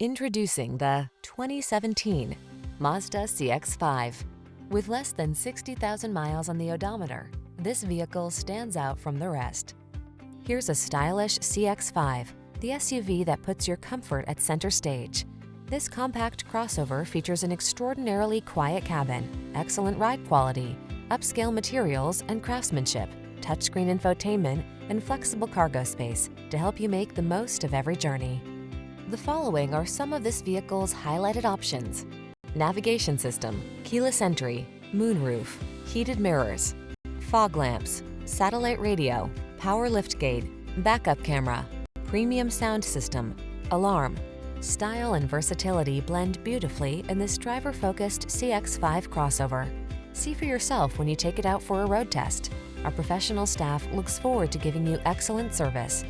Introducing the 2017 Mazda CX-5. With less than 60,000 miles on the odometer, this vehicle stands out from the rest. Here's a stylish CX-5, the SUV that puts your comfort at center stage. This compact crossover features an extraordinarily quiet cabin, excellent ride quality, upscale materials and craftsmanship, touchscreen infotainment, and flexible cargo space to help you make the most of every journey. The following are some of this vehicle's highlighted options: navigation system, keyless entry, moonroof, heated mirrors, fog lamps, satellite radio, power liftgate, backup camera, premium sound system, alarm. Style and versatility blend beautifully in this driver-focused CX-5 crossover. See for yourself when you take it out for a road test. Our professional staff looks forward to giving you excellent service.